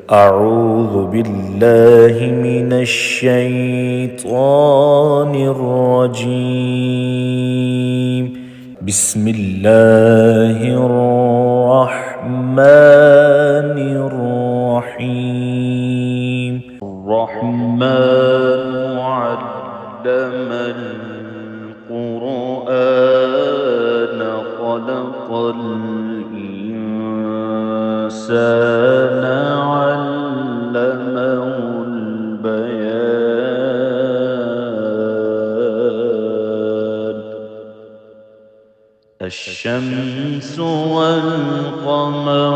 أعوذ بالله من الشيطان الرجيم. بسم الله الرحمن الرحيم. الرحمن علم القرآن خلق الإنسان علمه البيان. الشمس والقمر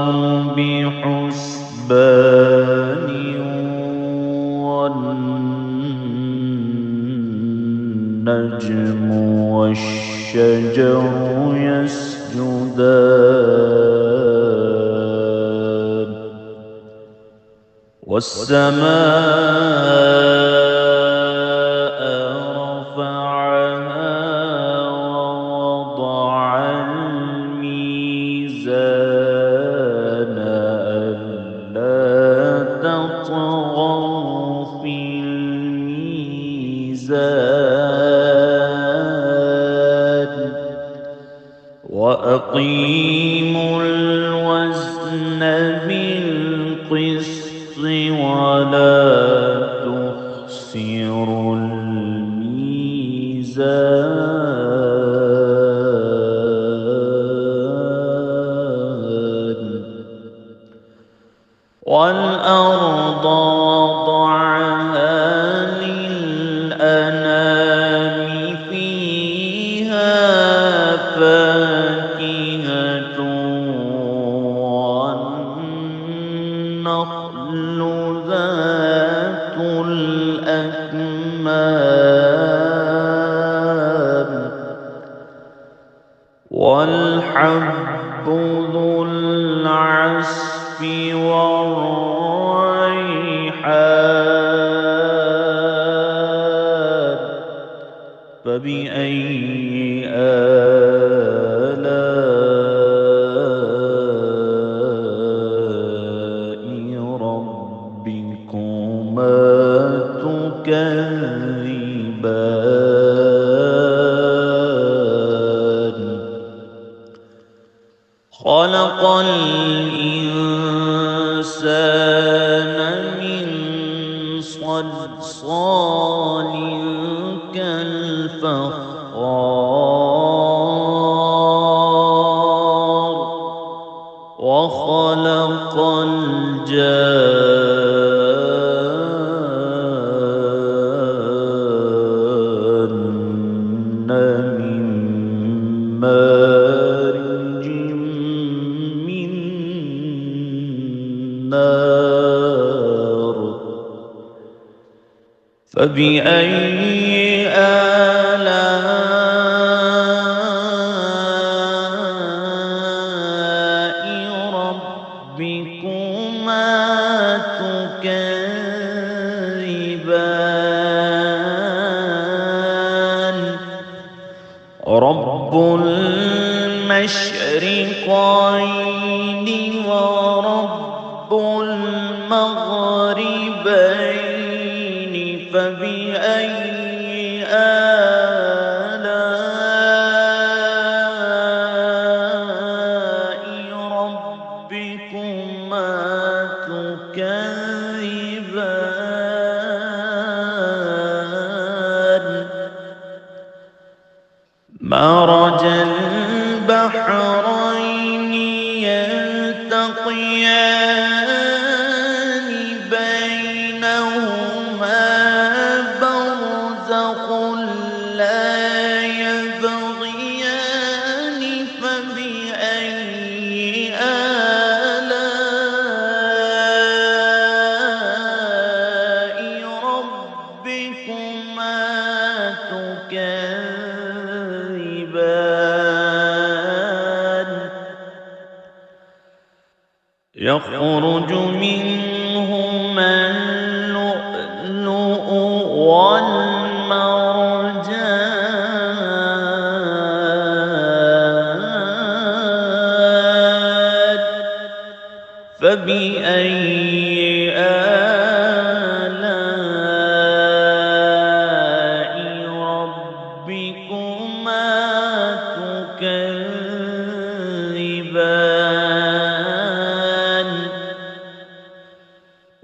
بحسبان والنجم والشجر يسجدان والسماء رفعها ووضع الميزان ألا تطغوا في الميزان وأقيموا الوزن بالقسط ولا تخسروا الميزان والأرض وضعها للأنام فيها فاكهة والنخل ذات الأكمام والحب ذو العصف والريحان. فبأي آلاء ربكما تكذبان. خلق الإنسان من صلصال كالفخار وخلق الجان من مارج من نار. فبأي آلاء ربكما تكذبان. رب المشرقين ورب المغربين. فبأي آلاء ربكما تكذبان. مرج البحرين يلتقيان بينهما برزخ لا يبغيان. فبأي آلاء ربكما تكذبان. يخرج منهما اللؤلؤ والمرجان. فبأي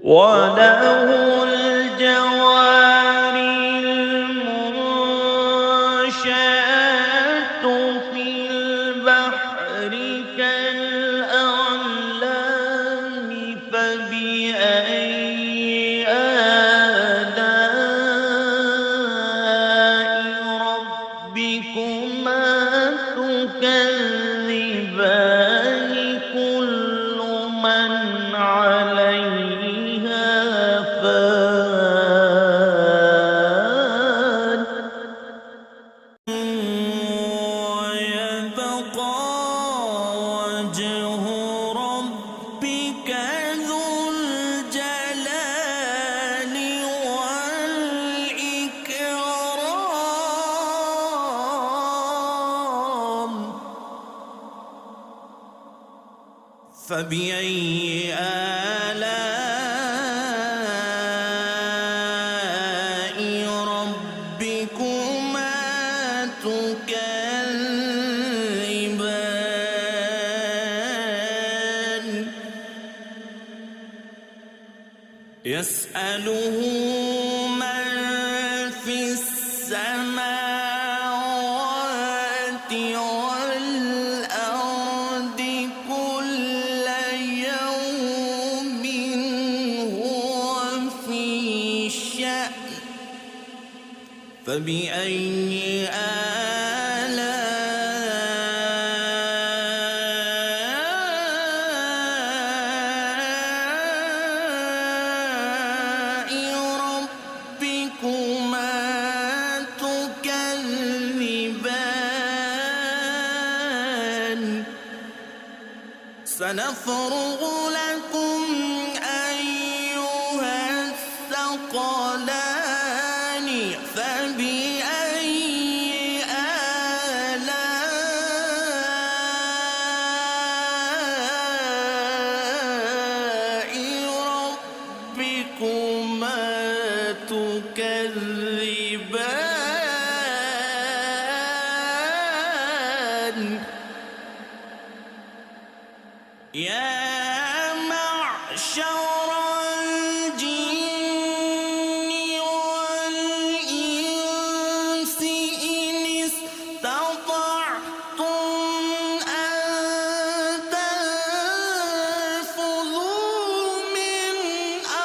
وله الجوار المنشآت في البحر كالأعلام فبأي آلاء ربكما تكذبان كل من عليها فان ويبقى وجه ربك ذو الجلال والإكرام فبأي آلاء ربكما تكذبان يسأله من في السماوات والأرض كل يوم هو في شأن فبأي آلاء ربكما تكذبان سنفرغ لكم أيها الثقلان فبأي آلاء ربكما تكذبان يا معشر الجن والإنس إن استطعتم أن تنفذوا من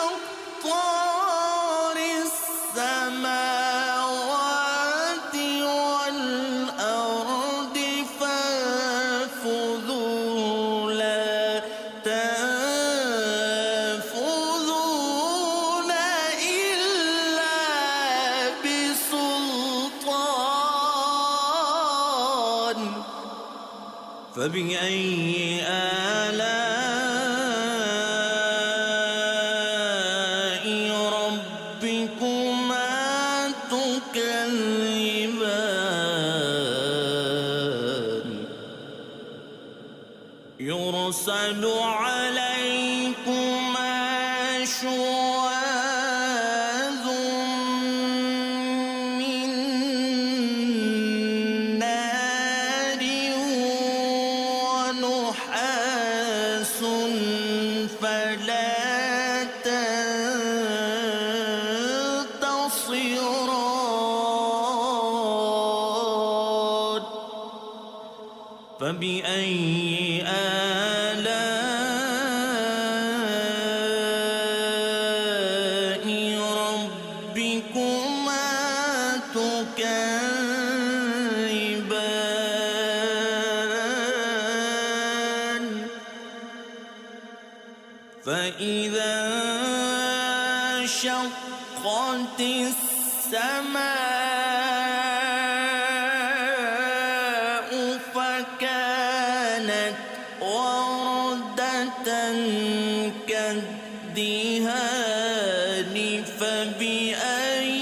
أقطار السماوات والأرض فانفذوا لا تنفذون إلا بسلطان فبأي آلاء ربكما تكذبان يرسل عليكما شواظ من نار ونحاس فلا تنتصران فبأي آلاء ربكما تكذبان فإذا انشقت السماء فكانت وردة كالدهان فبأي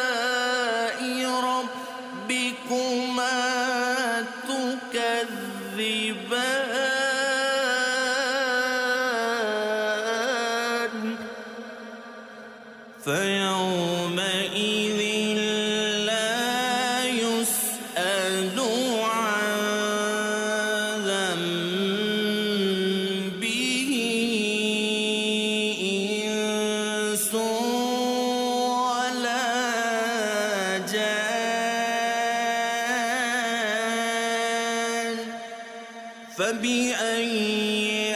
آلاء ربكما تكذبان فيومئذ لا يسأل عن فبأي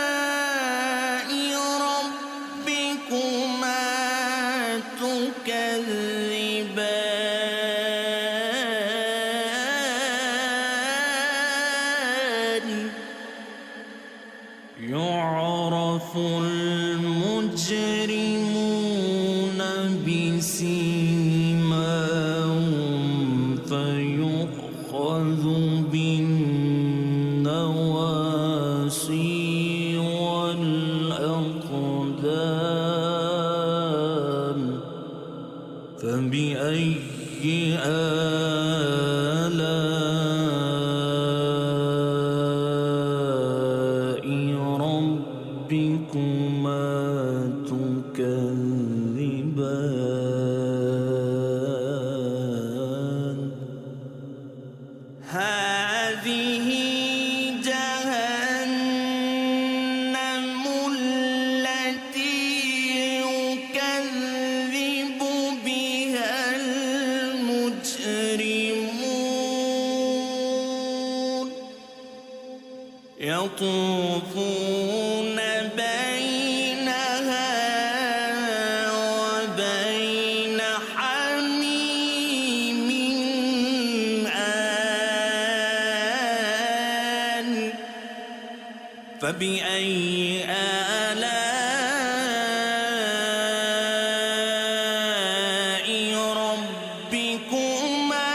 آلاء ربكما تكذبان يعرف المجرمون بسيماهم فيؤخذ بالنواصي والأقدام فبأي آلاء ربكما تكذبان هذه جهنم التي يكذب بها المجرمون يطوفون بينها وبين حميم آن فبأي آلاء ربكما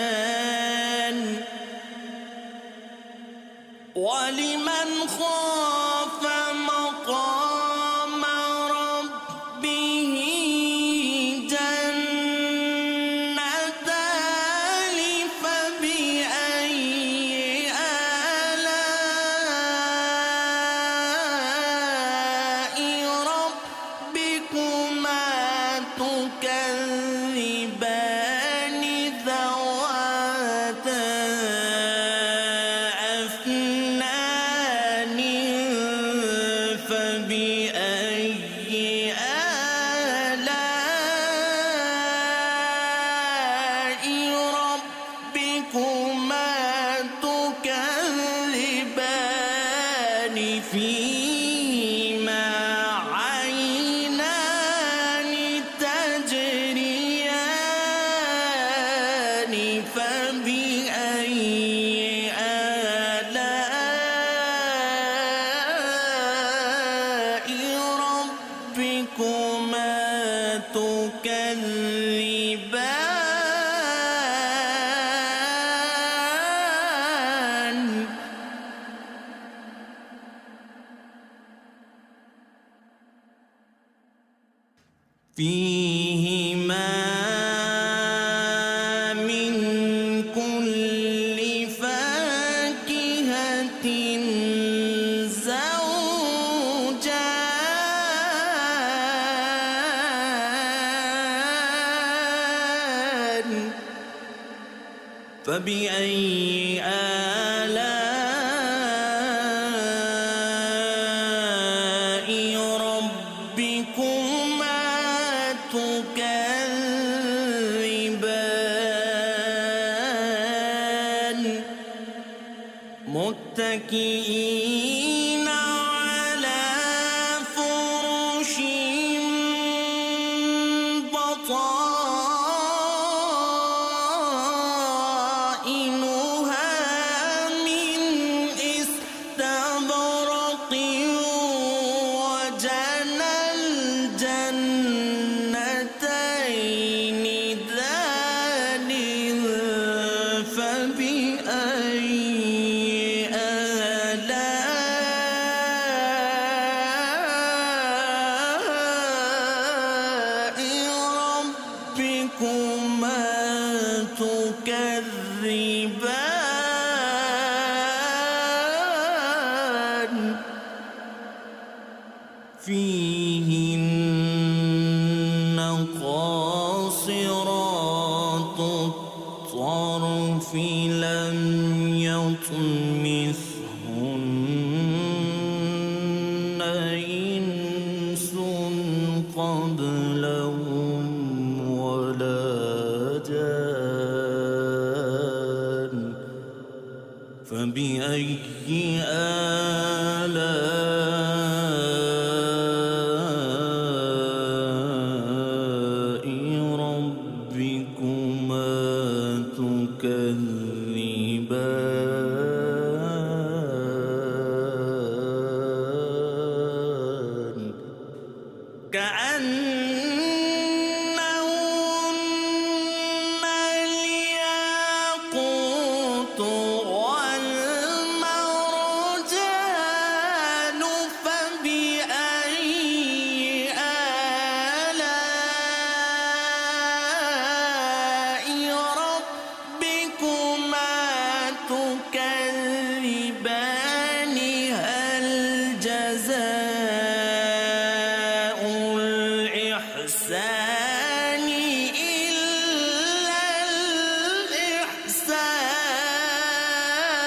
تكذبان ولمن خاف مقام ربه جنتان فبأي آلاء ربكما تكذبان ذواتا أفنان فبأي آلاء ربكما تكذبان فيهما عينان تجريان فبأي آلاء ربكما تكذبان فيهما من كل فاكهة زوجان فبأي آلاء ربكما تكذبان متكئين على فرش بطائنها من استبرق وجنى الجنتين دان فبأي آلاء ربكما تكذبان فيهن قاصرات الطرف لم يطمثهن كأنهن الياقوت والمرجان فبأي آلاء ربكما تكذبان هل جزاء الإحسان إلا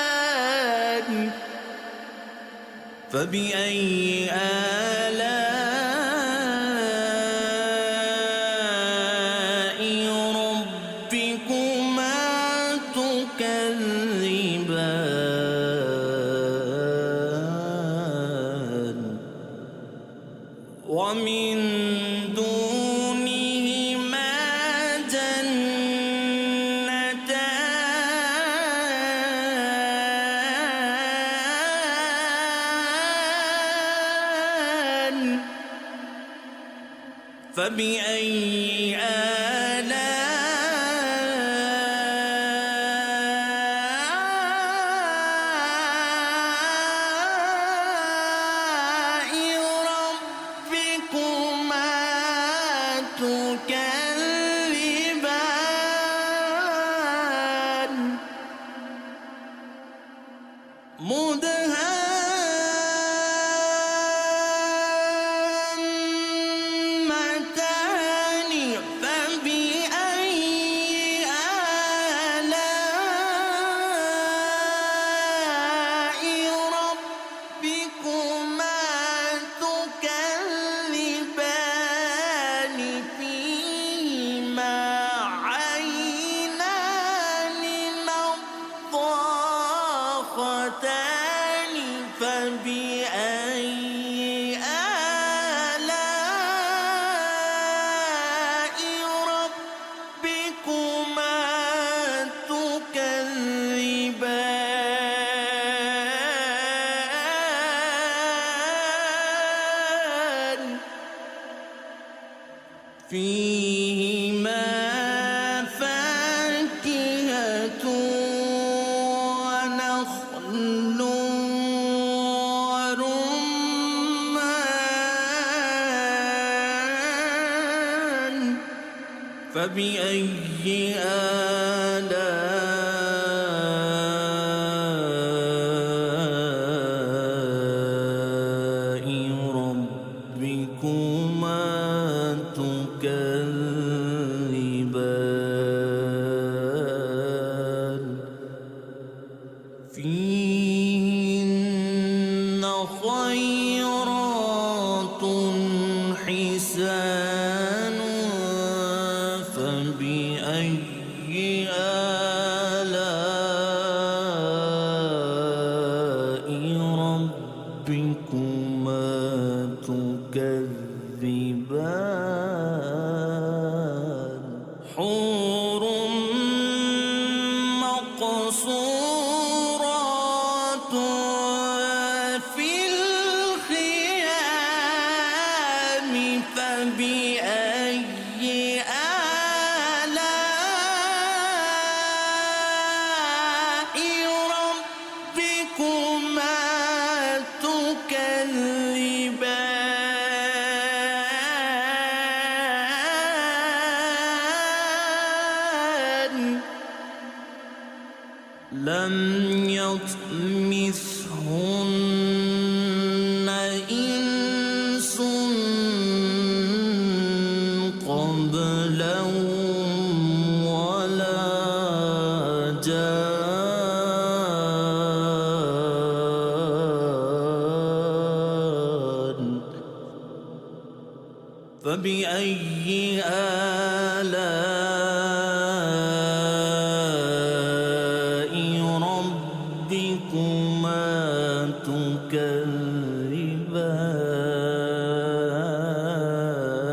الإحسان فبأي آلاء ربكما تكذبان ومن دونهما جنتان فبأي آلاء ربكما تكذبان مدهامتان فبأي آلاء ربكما تكذبان فيهما عينان نضاختان فبأي آلاء ربكما تكذبان فيهما فاكهة ونخل ورمان فبأي آلاء ربكما تكذبان فيهن خيرات حسان فبأي آلاء ربكما تكذبان حور مقصورات في الخيام فبأي آلاء ربكما تكذبان لم يطمثهن إنس قبلهم ولا جان فبأي آلاء ربكما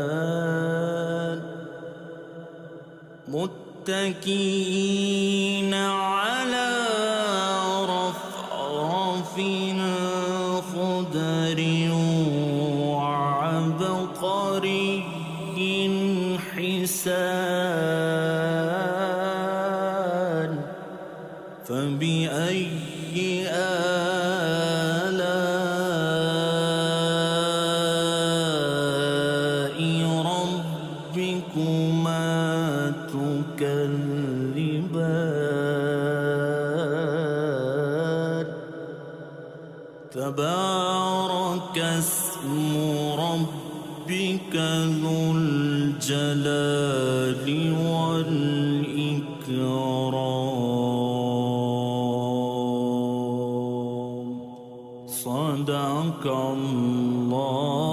تكذبان متكئين على رفرف خضر وعبقر تبارك اسم ربك ذو الجلال والإكرام. صدق الله